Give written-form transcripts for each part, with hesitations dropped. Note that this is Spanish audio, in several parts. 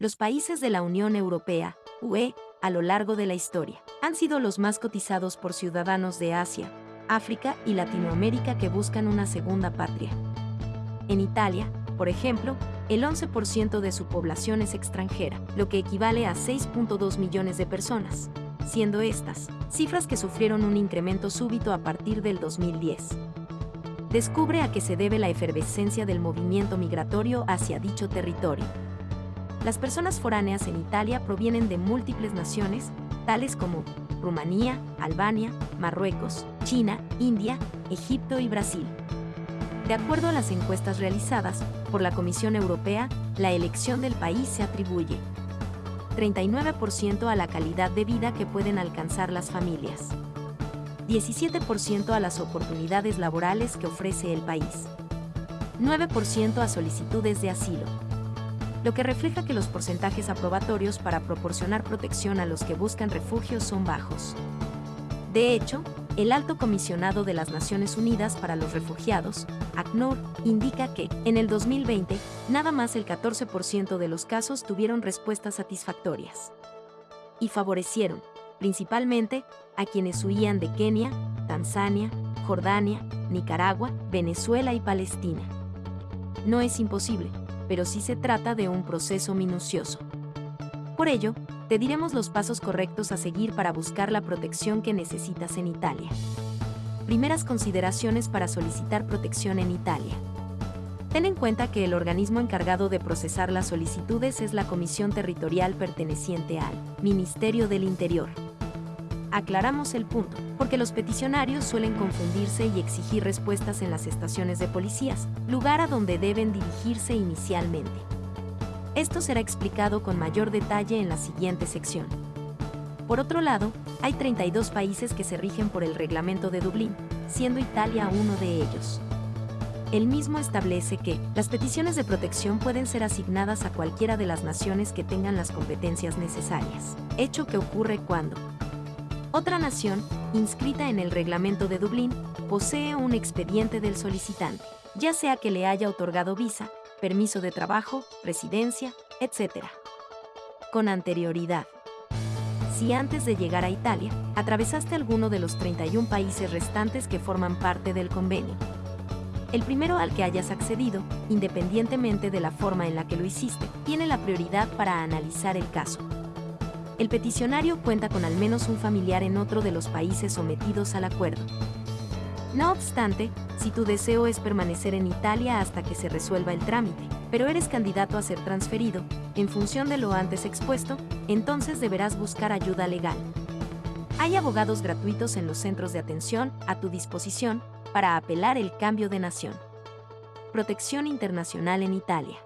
Los países de la Unión Europea, UE, a lo largo de la historia, han sido los más cotizados por ciudadanos de Asia, África y Latinoamérica que buscan una segunda patria. En Italia, por ejemplo, el 11% de su población es extranjera, lo que equivale a 6.2 millones de personas, siendo estas cifras que sufrieron un incremento súbito a partir del 2010. Descubre a qué se debe la efervescencia del movimiento migratorio hacia dicho territorio. Las personas foráneas en Italia provienen de múltiples naciones, tales como Rumanía, Albania, Marruecos, China, India, Egipto y Brasil. De acuerdo a las encuestas realizadas por la Comisión Europea, la elección del país se atribuye 39% a la calidad de vida que pueden alcanzar las familias, 17% a las oportunidades laborales que ofrece el país, 9% a solicitudes de asilo, lo que refleja que los porcentajes aprobatorios para proporcionar protección a los que buscan refugio son bajos. De hecho, el Alto Comisionado de las Naciones Unidas para los Refugiados, ACNUR, indica que, en el 2020, nada más el 14% de los casos tuvieron respuestas satisfactorias. Y favorecieron, principalmente, a quienes huían de Kenia, Tanzania, Jordania, Nicaragua, Venezuela y Palestina. No es imposible, pero sí se trata de un proceso minucioso. Por ello, te diremos los pasos correctos a seguir para buscar la protección que necesitas en Italia. Primeras consideraciones para solicitar protección en Italia. Ten en cuenta que el organismo encargado de procesar las solicitudes es la Comisión Territorial perteneciente al Ministerio del Interior. Aclaramos el punto, porque los peticionarios suelen confundirse y exigir respuestas en las estaciones de policías, lugar a donde deben dirigirse inicialmente. Esto será explicado con mayor detalle en la siguiente sección. Por otro lado, hay 32 países que se rigen por el Reglamento de Dublín, siendo Italia uno de ellos. El mismo establece que las peticiones de protección pueden ser asignadas a cualquiera de las naciones que tengan las competencias necesarias, hecho que ocurre cuando otra nación, inscrita en el Reglamento de Dublín, posee un expediente del solicitante, ya sea que le haya otorgado visa, permiso de trabajo, residencia, etc. con anterioridad. Si antes de llegar a Italia, atravesaste alguno de los 31 países restantes que forman parte del convenio, el primero al que hayas accedido, independientemente de la forma en la que lo hiciste, tiene la prioridad para analizar el caso. El peticionario cuenta con al menos un familiar en otro de los países sometidos al acuerdo. No obstante, si tu deseo es permanecer en Italia hasta que se resuelva el trámite, pero eres candidato a ser transferido, en función de lo antes expuesto, entonces deberás buscar ayuda legal. Hay abogados gratuitos en los centros de atención a tu disposición para apelar el cambio de nación. Protección internacional en Italia.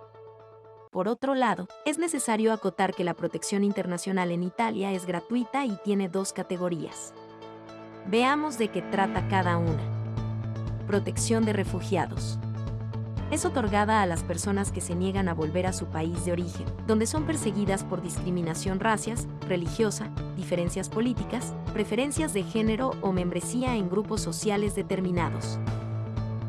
Por otro lado, es necesario acotar que la protección internacional en Italia es gratuita y tiene dos categorías. Veamos de qué trata cada una. Protección de refugiados. Es otorgada a las personas que se niegan a volver a su país de origen, donde son perseguidas por discriminación racial, religiosa, diferencias políticas, preferencias de género o membresía en grupos sociales determinados,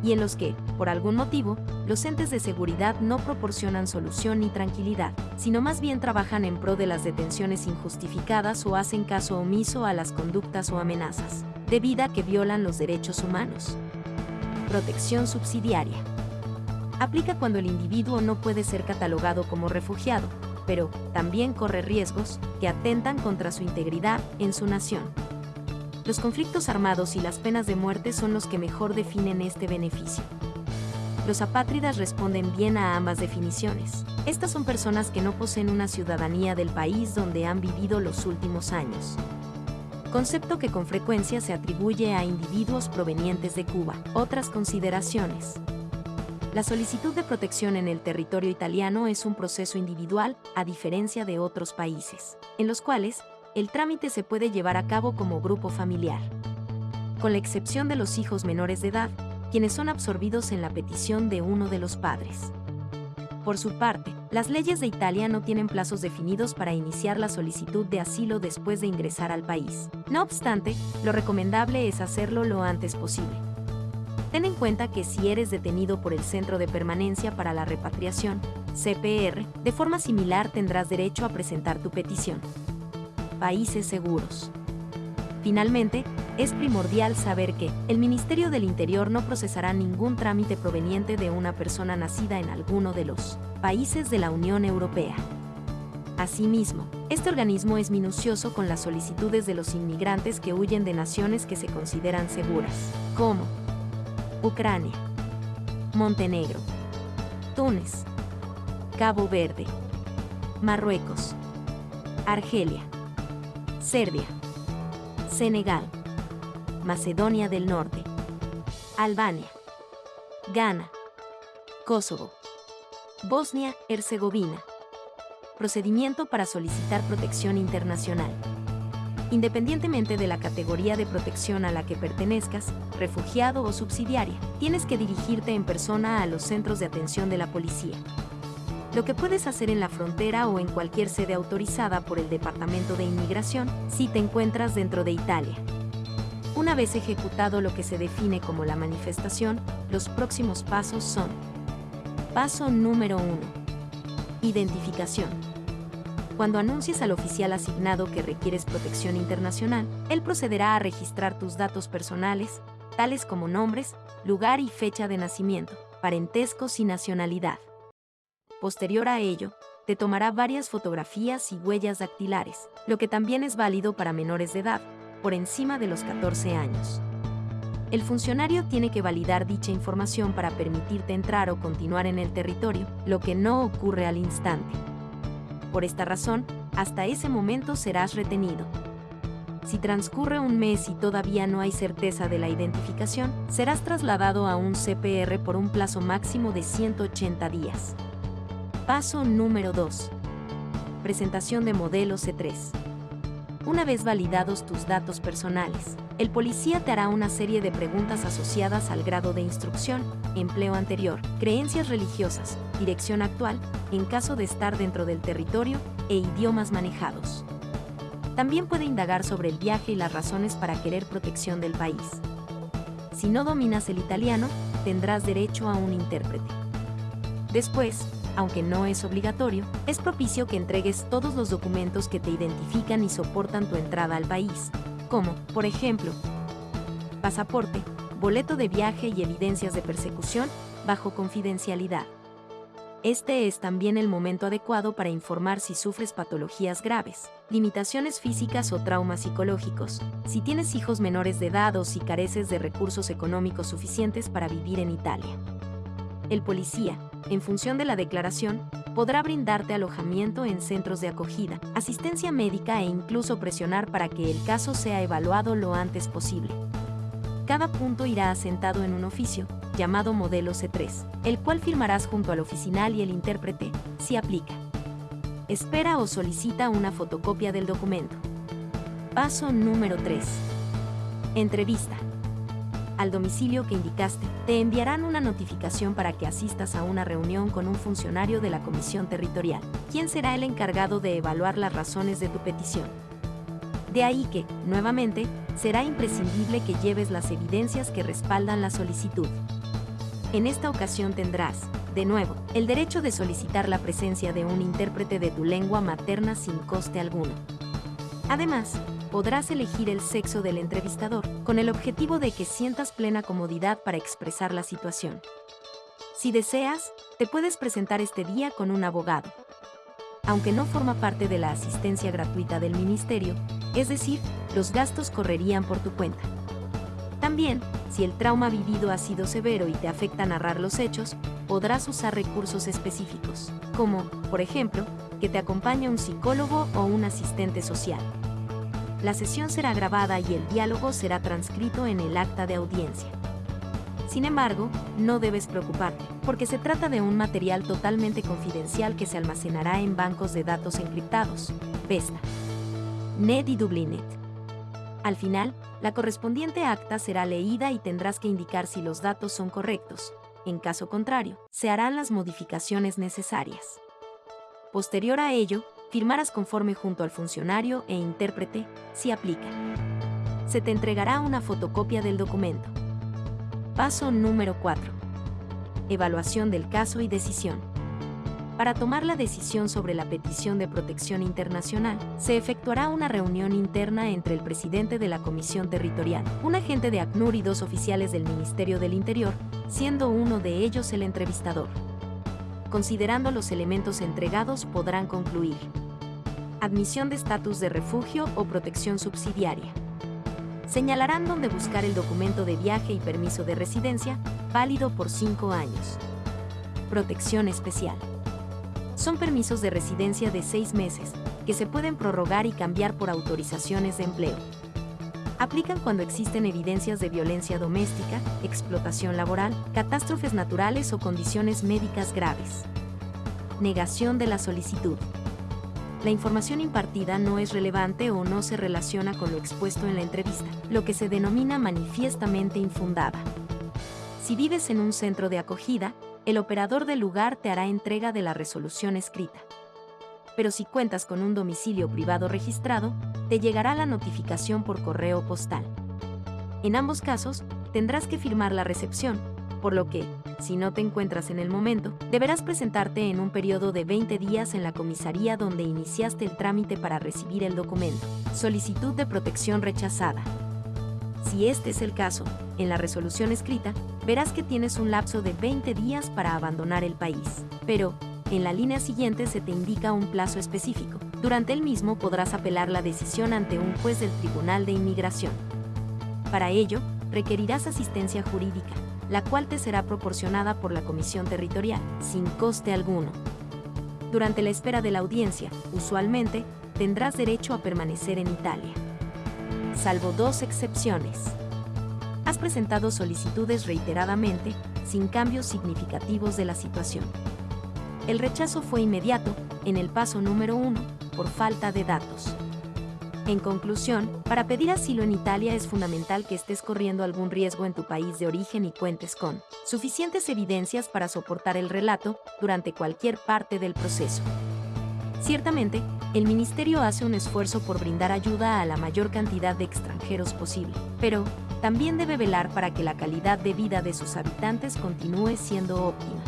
y en los que, por algún motivo, los entes de seguridad no proporcionan solución ni tranquilidad, sino más bien trabajan en pro de las detenciones injustificadas o hacen caso omiso a las conductas o amenazas, debido a que violan los derechos humanos. Protección subsidiaria. Aplica cuando el individuo no puede ser catalogado como refugiado, pero también corre riesgos que atentan contra su integridad en su nación. Los conflictos armados y las penas de muerte son los que mejor definen este beneficio. Los apátridas responden bien a ambas definiciones. Estas son personas que no poseen una ciudadanía del país donde han vivido los últimos años, concepto que con frecuencia se atribuye a individuos provenientes de Cuba. Otras consideraciones. La solicitud de protección en el territorio italiano es un proceso individual, a diferencia de otros países, en los cuales el trámite se puede llevar a cabo como grupo familiar, con la excepción de los hijos menores de edad, quienes son absorbidos en la petición de uno de los padres. Por su parte, las leyes de Italia no tienen plazos definidos para iniciar la solicitud de asilo después de ingresar al país. No obstante, lo recomendable es hacerlo lo antes posible. Ten en cuenta que si eres detenido por el Centro de Permanencia para la Repatriación, CPR, de forma similar tendrás derecho a presentar tu petición. Países seguros. Finalmente, es primordial saber que el Ministerio del Interior no procesará ningún trámite proveniente de una persona nacida en alguno de los países de la Unión Europea. Asimismo, este organismo es minucioso con las solicitudes de los inmigrantes que huyen de naciones que se consideran seguras, como Ucrania, Montenegro, Túnez, Cabo Verde, Marruecos, Argelia, Serbia, Senegal, Macedonia del Norte, Albania, Ghana, Kosovo, Bosnia-Herzegovina. Procedimiento para solicitar protección internacional. Independientemente de la categoría de protección a la que pertenezcas, refugiado o subsidiaria, tienes que dirigirte en persona a los centros de atención de la policía. Lo que puedes hacer en la frontera o en cualquier sede autorizada por el Departamento de Inmigración si te encuentras dentro de Italia. Una vez ejecutado lo que se define como la manifestación, los próximos pasos son: paso número 1. Identificación. Cuando anuncies al oficial asignado que requieres protección internacional, él procederá a registrar tus datos personales, tales como nombres, lugar y fecha de nacimiento, parentescos y nacionalidad. Posterior a ello, te tomará varias fotografías y huellas dactilares, lo que también es válido para menores de edad, por encima de los 14 años. El funcionario tiene que validar dicha información para permitirte entrar o continuar en el territorio, lo que no ocurre al instante. Por esta razón, hasta ese momento serás retenido. Si transcurre un mes y todavía no hay certeza de la identificación, serás trasladado a un CPR por un plazo máximo de 180 días. Paso número 2. Presentación de modelo C3. Una vez validados tus datos personales, el policía te hará una serie de preguntas asociadas al grado de instrucción, empleo anterior, creencias religiosas, dirección actual, en caso de estar dentro del territorio, e idiomas manejados. También puede indagar sobre el viaje y las razones para querer protección del país. Si no dominas el italiano, tendrás derecho a un intérprete. Después, aunque no es obligatorio, es propicio que entregues todos los documentos que te identifican y soportan tu entrada al país, como, por ejemplo, pasaporte, boleto de viaje y evidencias de persecución, bajo confidencialidad. Este es también el momento adecuado para informar si sufres patologías graves, limitaciones físicas o traumas psicológicos, si tienes hijos menores de edad o si careces de recursos económicos suficientes para vivir en Italia. El policía, en función de la declaración, podrá brindarte alojamiento en centros de acogida, asistencia médica e incluso presionar para que el caso sea evaluado lo antes posible. Cada punto irá asentado en un oficio, llamado modelo C3, el cual firmarás junto al oficinal y el intérprete, si aplica. Espera o solicita una fotocopia del documento. Paso número 3. Entrevista. Al domicilio que indicaste, te enviarán una notificación para que asistas a una reunión con un funcionario de la Comisión Territorial, quien será el encargado de evaluar las razones de tu petición. De ahí que, nuevamente, será imprescindible que lleves las evidencias que respaldan la solicitud. En esta ocasión tendrás, de nuevo, el derecho de solicitar la presencia de un intérprete de tu lengua materna sin coste alguno. Además, podrás elegir el sexo del entrevistador, con el objetivo de que sientas plena comodidad para expresar la situación. Si deseas, te puedes presentar este día con un abogado. Aunque no forma parte de la asistencia gratuita del ministerio, es decir, los gastos correrían por tu cuenta. También, si el trauma vivido ha sido severo y te afecta narrar los hechos, podrás usar recursos específicos, como, por ejemplo, que te acompañe un psicólogo o un asistente social. La sesión será grabada y el diálogo será transcrito en el acta de audiencia. Sin embargo, no debes preocuparte, porque se trata de un material totalmente confidencial que se almacenará en bancos de datos encriptados, VESTA, NED y Dublinet. Al final, la correspondiente acta será leída y tendrás que indicar si los datos son correctos. En caso contrario, se harán las modificaciones necesarias. Posterior a ello, firmarás conforme junto al funcionario e intérprete, si aplica. Se te entregará una fotocopia del documento. Paso número 4. Evaluación del caso y decisión. Para tomar la decisión sobre la petición de protección internacional, se efectuará una reunión interna entre el presidente de la Comisión Territorial, un agente de ACNUR y 2 oficiales del Ministerio del Interior, siendo uno de ellos el entrevistador. Considerando los elementos entregados, podrán concluir: admisión de estatus de refugio o protección subsidiaria. Señalarán dónde buscar el documento de viaje y permiso de residencia, válido por 5 años. Protección especial. Son permisos de residencia de 6 meses, que se pueden prorrogar y cambiar por autorizaciones de empleo. Aplican cuando existen evidencias de violencia doméstica, explotación laboral, catástrofes naturales o condiciones médicas graves. Negación de la solicitud. La información impartida no es relevante o no se relaciona con lo expuesto en la entrevista, lo que se denomina manifiestamente infundada. Si vives en un centro de acogida, el operador del lugar te hará entrega de la resolución escrita. Pero si cuentas con un domicilio privado registrado, te llegará la notificación por correo postal. En ambos casos, tendrás que firmar la recepción, por lo que, si no te encuentras en el momento, deberás presentarte en un periodo de 20 días en la comisaría donde iniciaste el trámite para recibir el documento. Solicitud de protección rechazada. Si este es el caso, en la resolución escrita, verás que tienes un lapso de 20 días para abandonar el país. Pero, en la línea siguiente se te indica un plazo específico. Durante el mismo podrás apelar la decisión ante un juez del Tribunal de Inmigración. Para ello, requerirás asistencia jurídica, la cual te será proporcionada por la Comisión Territorial, sin coste alguno. Durante la espera de la audiencia, usualmente, tendrás derecho a permanecer en Italia. Salvo 2 excepciones. Has presentado solicitudes reiteradamente, sin cambios significativos de la situación. El rechazo fue inmediato, en el paso número 1, por falta de datos. En conclusión, para pedir asilo en Italia es fundamental que estés corriendo algún riesgo en tu país de origen y cuentes con suficientes evidencias para soportar el relato durante cualquier parte del proceso. Ciertamente, el Ministerio hace un esfuerzo por brindar ayuda a la mayor cantidad de extranjeros posible, pero también debe velar para que la calidad de vida de sus habitantes continúe siendo óptima.